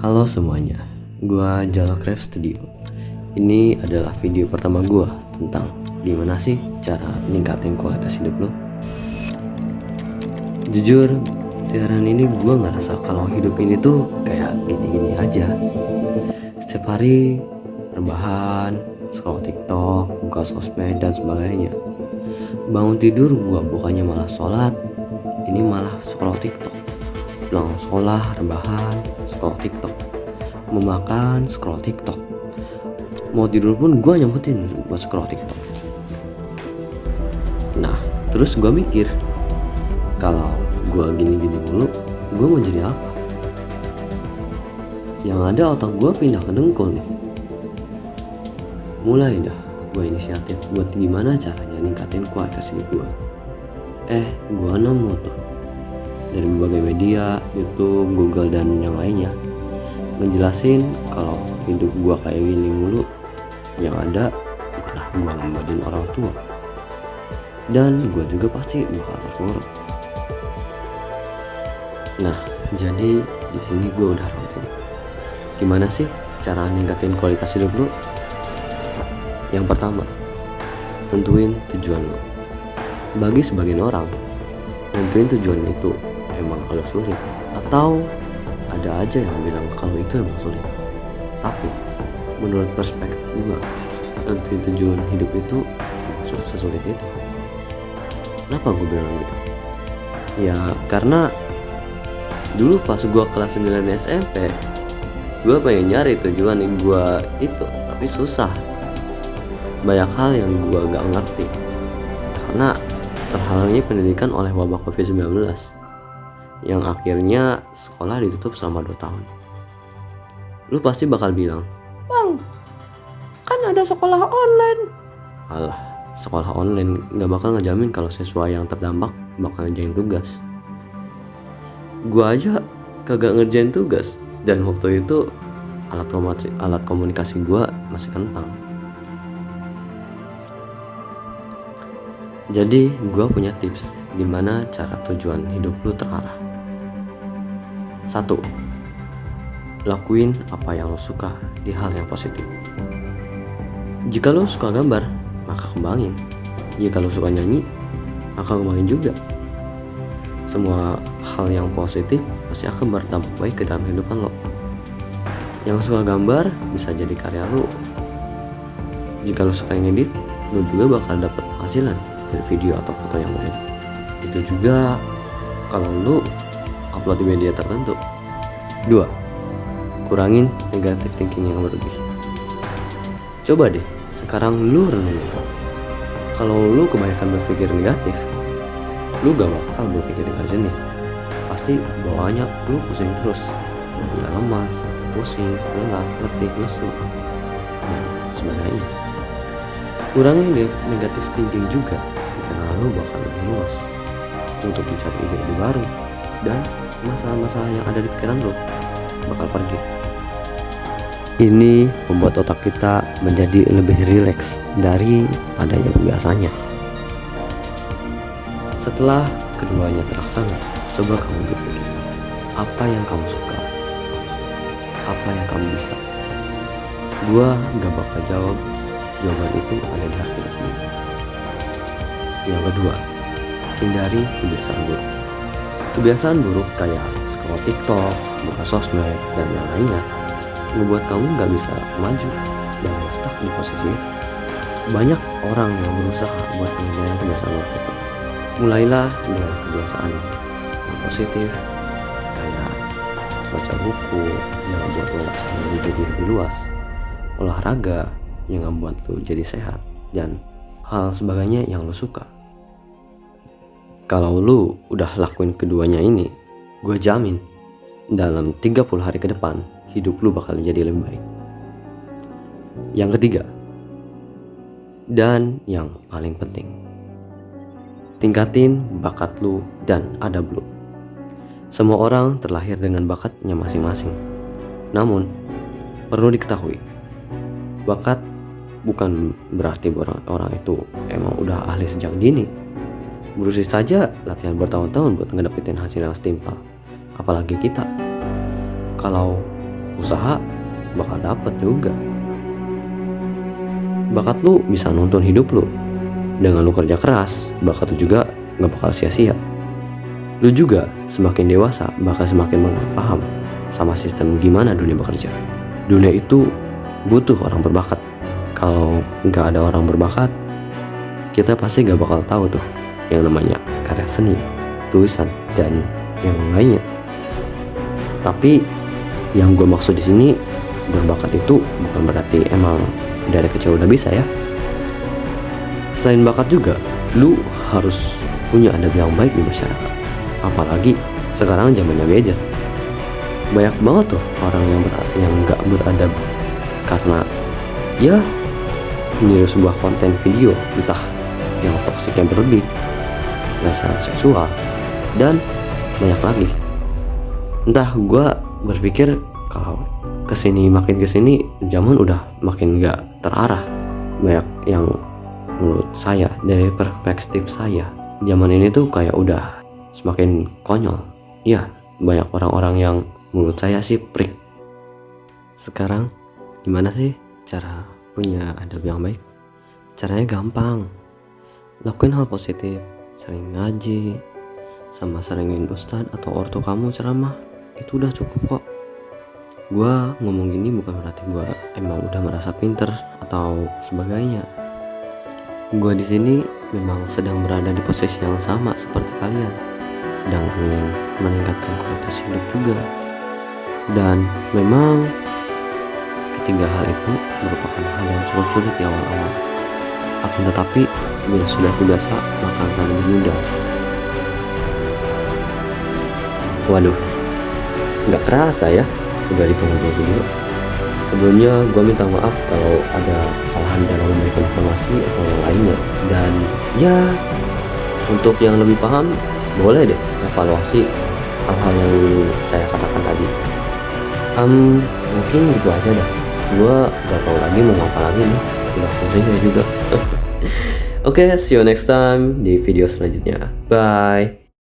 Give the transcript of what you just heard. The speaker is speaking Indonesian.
Halo semuanya, gua Jalak Studio. Ini adalah video pertama gua tentang gimana sih cara meningkatin kualitas hidup lo. Jujur, sekarang ini gua ngerasa kalau hidup ini tuh kayak gini-gini aja. Setiap hari rebahan, scroll TikTok, buka sosmed dan sebagainya. Bangun tidur gua bukannya malah sholat, ini malah scroll TikTok. Pulang sekolah, rebahan, scroll TikTok. Mau makan, scroll TikTok. Mau tidur pun gue nyempetin buat scroll TikTok. Nah, terus gue mikir, kalau gue gini-gini mulu, gue mau jadi apa? Yang ada otak gue pindah ke dengkul nih. Mulai dah gue inisiatif buat gimana caranya ningkatin kualitas hidup gue. Gue nemu tuh dari berbagai media, YouTube, Google, dan yang lainnya ngejelasin kalau hidup gua kayak gini mulu, yang ada malah gua ngebatin orang tua, dan gua juga pasti bakal terpuruk. Nah, jadi di sini gua udah rampung. Gimana sih cara ningkatin kualitas hidup lu? Yang pertama, tentuin tujuan lu. Bagi sebagian orang, nentuin tujuan itu emang agak sulit, atau ada aja yang bilang kalau itu emang sulit. Tapi menurut perspektif gua, nentuin tujuan hidup itu bukan sesulit itu. Kenapa gua bilang gitu? Ya karena dulu pas gua kelas 9 SMP, gua pengen nyari tujuan yang gua itu, tapi susah. Banyak hal yang gua gak ngerti karena terhalangnya pendidikan oleh wabah COVID-19 yang akhirnya sekolah ditutup selama 2 tahun. Lu pasti bakal bilang, "Bang, kan ada sekolah online." Alah, sekolah online gak bakal ngejamin kalau siswa yang terdampak bakal ngerjain tugas. Gua aja kagak ngerjain tugas, dan waktu itu alat komunikasi gua masih kentang. Jadi gua punya tips gimana cara tujuan hidup lu terarah. 1. Lakuin apa yang lo suka di hal yang positif. Jika lo suka gambar, maka kembangin. Jika lo suka nyanyi, maka kembangin juga. Semua hal yang positif pasti akan berdampak baik ke dalam kehidupan lo. Yang suka gambar bisa jadi karya lo. Jika lo suka ngedit, lo juga bakal dapat penghasilan dari video atau foto yang lo edit. Itu juga kalau lo upload di media tertentu. 2. Kurangin negative thinking yang berlebih. Coba deh sekarang lu renungin, kalau lu kebanyakan berpikir negatif, lu gak bakal berpikir dengan jernih. Pasti bawaannya lu pusing terus, lu lemas, pusing, lelah, letih, lesu, dan sebagainya. Kurangin negative thinking juga, karena lu bakal lebih luas untuk mencari ide-ide baru, dan masalah-masalah yang ada di pikiran lo bakal pergi. Ini membuat otak kita menjadi lebih rileks dari adanya biasanya. Setelah keduanya terlaksana, coba kamu berpikir, apa yang kamu suka, apa yang kamu bisa. Gua gak bakal jawab, jawaban itu ada di hati lo sendiri. Yang kedua, hindari kebiasaan buruk. Kebiasaan buruk kayak scroll TikTok, buka sosmed, dan yang lainnya ngebuat kamu gak bisa maju dan stuck di posisi itu. Banyak orang yang berusaha buat menghindari kebiasaan buruk itu. Mulailah dengan kebiasaan yang positif, kayak baca buku yang membuat lo jadi lebih luas, olahraga yang membuat lo jadi sehat, dan hal sebagainya yang lo suka. Kalau lu udah lakuin keduanya ini, gue jamin dalam 30 hari ke depan hidup lu bakal jadi lebih baik. Yang ketiga, dan yang paling penting, tingkatin bakat lu dan adab lu. Semua orang terlahir dengan bakatnya masing-masing. Namun, perlu diketahui, bakat bukan berarti orang itu emang udah ahli sejak dini. Berusaha saja latihan bertahun-tahun buat ngedapetin hasil yang setimpal. Apalagi kita. Kalau usaha bakal dapet juga. Bakat lu bisa nuntun hidup lu. Dengan lu kerja keras, bakat lu juga gak bakal sia-sia. Lu juga semakin dewasa bakal semakin paham sama sistem gimana dunia bekerja. Dunia itu butuh orang berbakat. Kalau gak ada orang berbakat, kita pasti gak bakal tahu tuh yang namanya karya seni, tulisan, dan yang lainnya. Tapi yang gue maksud di sini, berbakat itu bukan berarti emang dari kecil udah bisa ya. Selain bakat juga, lu harus punya adab yang baik di masyarakat. Apalagi sekarang zamannya gadget. Banyak banget tuh orang yang gak beradab karena ya meniru sebuah konten video, entah yang toksiknya berlebih, pelecehan seksual, dan banyak lagi. Entah gue berpikir kalau makin kesini zaman udah makin gak terarah. Banyak yang menurut saya, dari perspektif saya, zaman ini tuh kayak udah semakin konyol. Ya, banyak orang-orang yang menurut saya sih prik. Sekarang gimana sih cara punya adab yang baik? Caranya gampang. Lakuin hal positif, sering ngaji, sama seringin ustadz atau ortu kamu ceramah. Itu udah cukup kok. Gua ngomong gini bukan berarti gua emang udah merasa pinter atau sebagainya. Gua di sini memang sedang berada di posisi yang sama seperti kalian, sedang ingin meningkatkan kualitas hidup juga. Dan memang ketiga hal itu merupakan hal yang cukup sulit di awal-awal. Akan tetapi bila sudah terbiasa maka akan lebih mudah. Waduh, nggak kerasa ya udah di penghujung video. Sebelumnya gue minta maaf kalau ada kesalahan dalam memberikan informasi atau yang lainnya. Dan ya, untuk yang lebih paham, boleh deh evaluasi hal-hal yang saya katakan tadi. Mungkin gitu aja dah. Gue gak tahu lagi mau apa lagi nih. Udah pusing saya juga. Oke, see you next time di video selanjutnya. Bye.